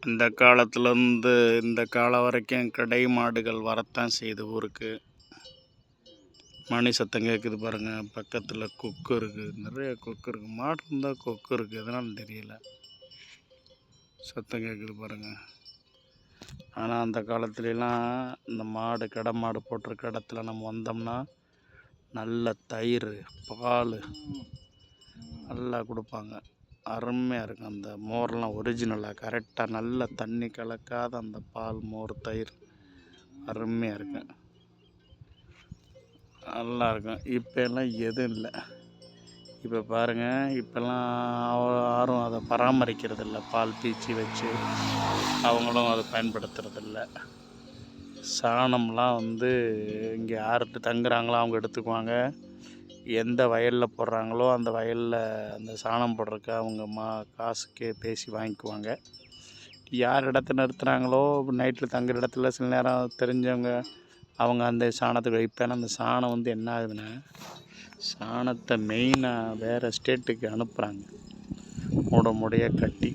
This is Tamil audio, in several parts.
இந்த காலத்துலேருந்து இந்த காலம் வரைக்கும் கடை மாடுகள் வரத்தான் செய்யுது ஊருக்கு. மணி சத்தம் கேட்குது பாருங்கள். பக்கத்தில் கொக்கு இருக்குது, நிறைய கொக்கு இருக்குது. மாடு இருந்தால் கொக்கு இருக்குது, எதனாலும் தெரியல. சத்தம் கேட்குது பாருங்கள். ஆனால் அந்த காலத்துலலாம் இந்த மாடு கடை மாடு போட்டிருக்க இடத்துல நம்ம வந்தோம்னா நல்ல தயிர் பால் நல்லா கொடுப்பாங்க. அருமையாக இருக்கும். அந்த மோர்லாம் ஒரிஜினலாக கரெக்டாக நல்ல தண்ணி கலக்காத அந்த பால் மோர் தயிர் அருமையாக இருக்கும், நல்லா இருக்கும். இப்போ எல்லாம் எதுவும் இல்லை. இப்போ பாருங்கள், இப்போல்லாம் யாரும் அதை பராமரிக்கிறதில்ல. பால் பீச்சி வச்சு அவங்களும் அதை பயன்படுத்துறதில்ல. சாணம்லாம் இங்கே யார்கிட்ட தங்குறாங்களோ அவங்க எடுத்துக்குவாங்க. எந்த வயலில் போடுறாங்களோ அந்த வயலில் அந்த சாணம் போடுறதுக்கு அவங்க காசுக்கே பேசி வாங்கிக்குவாங்க. யார் இடத்த நிறுத்துகிறாங்களோ நைட்டில் தங்குற இடத்துல சில நேரம் தெரிஞ்சவங்க அவங்க அந்த சாணத்துக்கு வைப்பேன். அந்த சாணம் என்ன ஆகுதுன்னா, சாணத்தை மெயினாக வேறு ஸ்டேட்டுக்கு அனுப்புகிறாங்க. மூடையாக கட்டி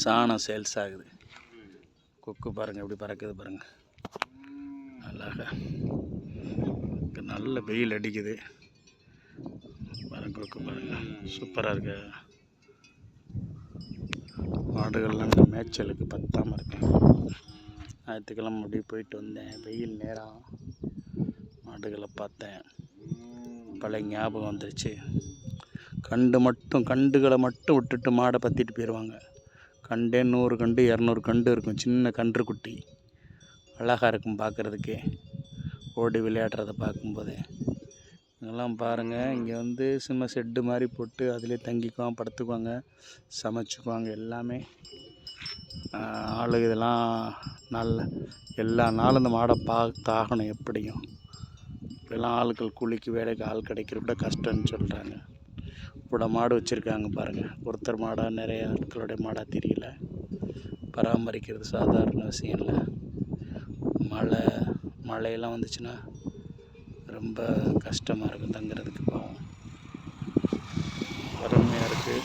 சாணம் சேல்ஸ் ஆகுது. கொக்கு பாருங்கள் எப்படி பறக்குது பாருங்கள். அழகா நல்ல வெயில் அடிக்குது பாருங்க. கொக்கு பாருங்கள், சூப்பராக இருக்கு. மாடுகள்லாம் மேய்ச்சலுக்கு பத்தாமல் இருக்கேன். ஞாயிற்றுக்கிழமை அப்படியே போயிட்டு வந்தேன். வெயில் நேரம் மாடுகளை பார்த்தேன். பழைய ஞாபகம் வந்துருச்சு. கண்டுகளை மட்டும் விட்டுட்டு மாடை பற்றிட்டு போயிடுவாங்க. கண்டே 100 கண்டு 200 கண்டு இருக்கும். சின்ன கன்று குட்டி அழகாக இருக்கும் பார்க்குறதுக்கே, ஓடி விளையாடுறத பார்க்கும்போதே. இதெல்லாம் பாருங்கள். இங்கே சும்மா ஷெட்டு மாதிரி போட்டு அதிலே தங்கிக்குவாங்க, படுத்துக்குவாங்க, சமைச்சுக்குவாங்க. எல்லாமே ஆளு இதெல்லாம் எல்லா நாளும் இந்த மாடை பார்த்தாகணும் எப்படியும். இப்போல்லாம் ஆட்கள் கூலிக்கு வேலைக்கு ஆள் கிடைக்கிறது கூட கஷ்டம்னு சொல்கிறாங்க. கூட மாடு வச்சுருக்காங்க பாருங்கள். ஒருத்தர் மாடாக நிறைய ஆட்களுடைய மாடாக தெரியல. பராமரிக்கிறது சாதாரண விஷயம் இல்லை. மழையெல்லாம் வந்துச்சுன்னா ரொம்ப கஷ்டமாக இருக்கும் தங்குறதுக்கு. பாவம், அருமையாக இருக்குது.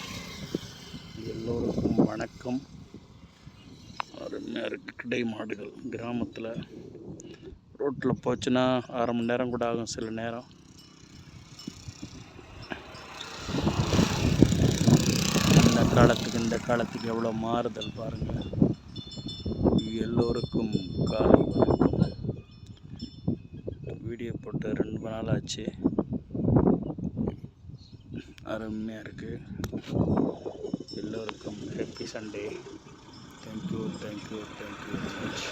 எல்லோருக்கும் வணக்கம். அருமையாக இருக்குது. கிடை மாடுகள் கிராமத்தில் ரோட்டில் போச்சுன்னா 1/2 மணி நேரம் கூட ஆகும் சில நேரம். இந்த காலத்துக்கு எவ்வளோ மாறுதல் பாருங்கள். எல்லோருக்கும் காலை வணக்கம். வீடியோ போட்டு 2 நாள் ஆச்சு. அருமையாக இருக்குது. எல்லோருக்கும் happy Sunday. Thank you very much.